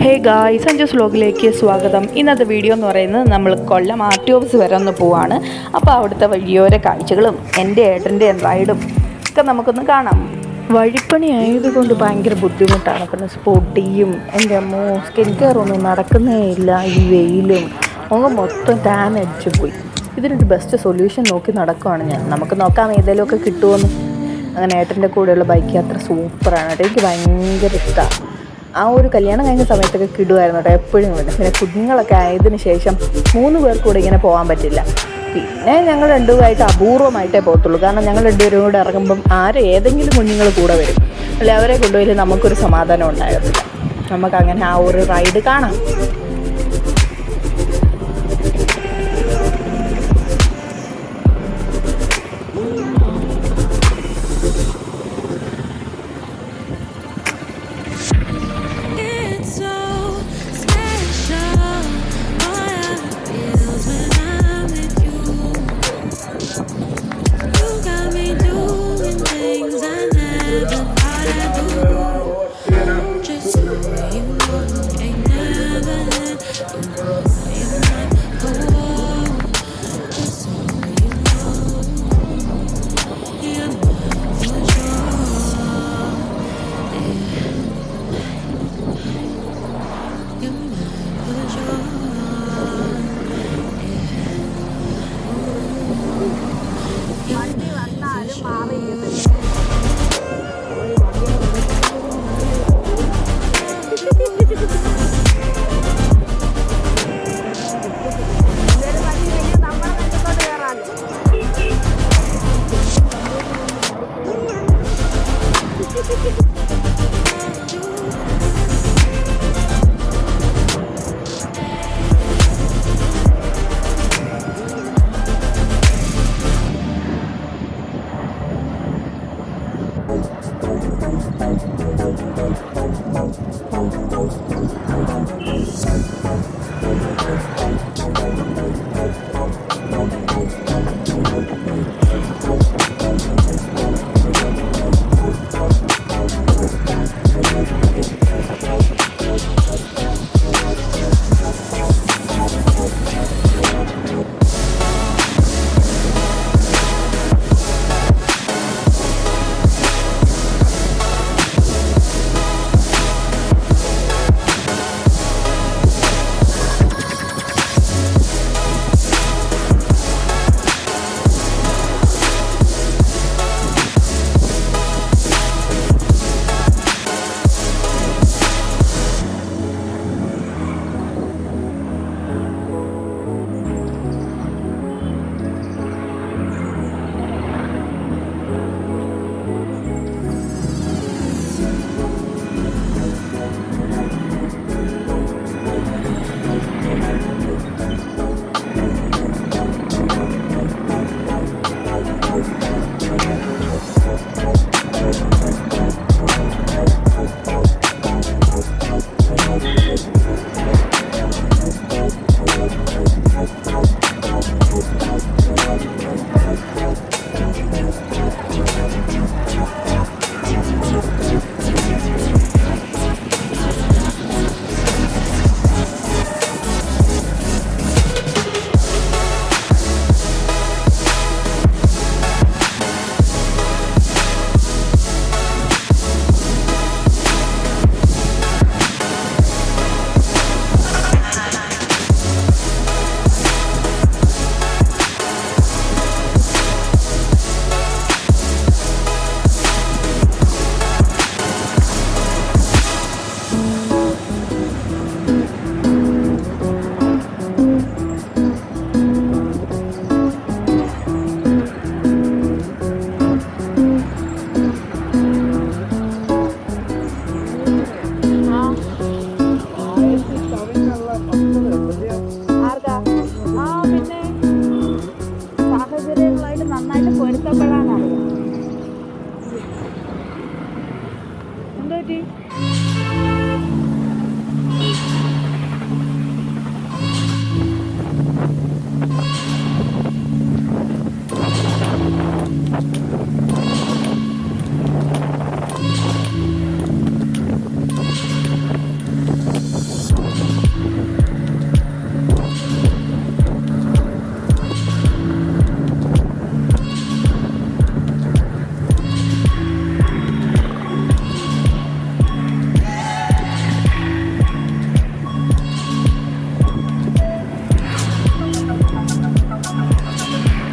ഹേ ഗായ്, സഞ്ജുസ് വ്ലോഗിലേക്ക് സ്വാഗതം. ഇന്നത്തെ വീഡിയോ എന്ന് പറയുന്നത് നമ്മൾ കൊല്ലം ആർട്ടിയോപ്സ് വരെ ഒന്ന് പോവാണ്. അപ്പോൾ അവിടുത്തെ വഴിയോര കാഴ്ചകളും എൻ്റെ ഏട്ടൻ്റെ റൈഡും ഒക്കെ നമുക്കൊന്ന് കാണാം. വഴിപ്പണി ആയതുകൊണ്ട് ഭയങ്കര ബുദ്ധിമുട്ടാണ്. പിന്നെ സ്പോട്ടിയും എൻ്റെ അമ്മോ സ്കിൻ കെയർ ഒന്നും നടക്കുന്നേ ഇല്ല. ഈ വെയിലും അങ്ങ് മൊത്തം ടാൻ അടിച്ചു പോയി. ഇതിനൊരു ബെസ്റ്റ് സൊല്യൂഷൻ നോക്കി നടക്കുവാണ് ഞാൻ. നമുക്ക് നോക്കാം ഏതെങ്കിലുമൊക്കെ കിട്ടുമെന്ന്. അങ്ങനെ ഏട്ടൻ്റെ കൂടെയുള്ള ബൈക്ക് യാത്ര സൂപ്പറാണ് കേട്ടോ. എനിക്ക് ഭയങ്കര ഇഷ്ടമാണ്. ആ ഒരു കല്യാണം കഴിഞ്ഞ സമയത്തൊക്കെ കിടുമായിരുന്നു കേട്ടോ, എപ്പോഴും വേണം. പിന്നെ കുഞ്ഞുങ്ങളൊക്കെ ആയതിനു ശേഷം 3 പേർക്ക് കൂടെ ഇങ്ങനെ പോകാൻ പറ്റില്ല. പിന്നെ ഞങ്ങൾ രണ്ടുപേരായിട്ട് അപൂർവമായിട്ടേ പോകത്തുള്ളൂ. കാരണം ഞങ്ങൾ രണ്ടുപേരും കൂടെ ഇറങ്ങുമ്പം ഏതെങ്കിലും കുഞ്ഞുങ്ങൾ കൂടെ വരും. അല്ലെ അവരെ കൊണ്ടുപോയി നമുക്കൊരു സമാധാനം ഉണ്ടാകത്തില്ല. നമുക്കങ്ങനെ ആ ഒരു റൈഡ് കാണാം.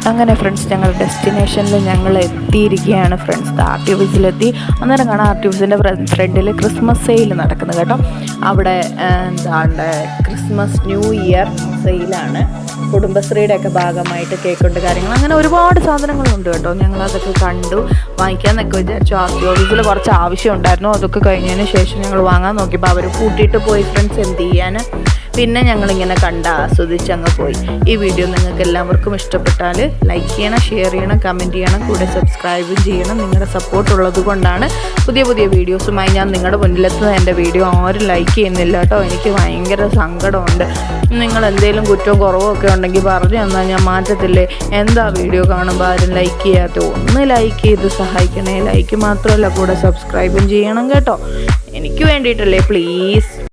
അങ്ങനെ ഫ്രണ്ട്സ് ഞങ്ങൾ ഡെസ്റ്റിനേഷനിൽ ഞങ്ങൾ എത്തിയിരിക്കുകയാണ് ഫ്രണ്ട്സ്. R T ഓഫീസിലെത്തി. അന്നേരം കാണാം ആർ ടി ഓഫീസിൻ്റെ ഫ്രണ്ടിൽ ക്രിസ്മസ് സെയിൽ നടക്കുന്നത് കേട്ടോ. അവിടെ എന്താണ് ക്രിസ്മസ് ന്യൂ ഇയർ സെയിലാണ്. കുടുംബശ്രീയുടെ ഒക്കെ ഭാഗമായിട്ട് കേക്കുണ്ട് കാര്യങ്ങൾ അങ്ങനെ ഒരുപാട് സാധനങ്ങളുണ്ട് കേട്ടോ. ഞങ്ങളതൊക്കെ കണ്ടു വാങ്ങിക്കാമെന്നൊക്കെ വിചാരിച്ചു. ആർ ടി ഓഫീസിൽ കുറച്ച് ആവശ്യം ഉണ്ടായിരുന്നു. അതൊക്കെ കഴിഞ്ഞതിന് ശേഷം ഞങ്ങൾ വാങ്ങാൻ നോക്കിയപ്പോൾ അവർ കൂട്ടിയിട്ട് പോയി ഫ്രണ്ട്സ്. എന്ത് ചെയ്യാൻ, പിന്നെ ഞങ്ങളിങ്ങനെ കണ്ട് ആസ്വദിച്ച് അങ്ങ് പോയി. ഈ വീഡിയോ നിങ്ങൾക്ക് എല്ലാവർക്കും ഇഷ്ടപ്പെട്ടാൽ ലൈക്ക് ചെയ്യണം, ഷെയർ ചെയ്യണം, കമൻറ്റ് ചെയ്യണം, കൂടെ സബ്സ്ക്രൈബും ചെയ്യണം. നിങ്ങളുടെ സപ്പോർട്ട് ഉള്ളത് കൊണ്ടാണ് പുതിയ പുതിയ വീഡിയോസുമായി ഞാൻ നിങ്ങളുടെ മുന്നിലെത്തുന്നത്. എൻ്റെ വീഡിയോ ആരും ലൈക്ക് ചെയ്യുന്നില്ല കേട്ടോ. എനിക്ക് ഭയങ്കര സങ്കടമുണ്ട്. നിങ്ങൾ എന്തെങ്കിലും കുറ്റവും കുറവും ഒക്കെ ഉണ്ടെങ്കിൽ പറഞ്ഞു തന്നാൽ ഞാൻ മാറ്റത്തില്ലേ. എന്താ വീഡിയോ കാണുമ്പോൾ ആരും ലൈക്ക് ചെയ്യാത്ത? ഒന്ന് ലൈക്ക് ചെയ്ത് സഹായിക്കണേ. ലൈക്ക് മാത്രമല്ല കൂടെ സബ്സ്ക്രൈബും ചെയ്യണം കേട്ടോ. എനിക്ക് വേണ്ടിയിട്ടല്ലേ, പ്ലീസ്.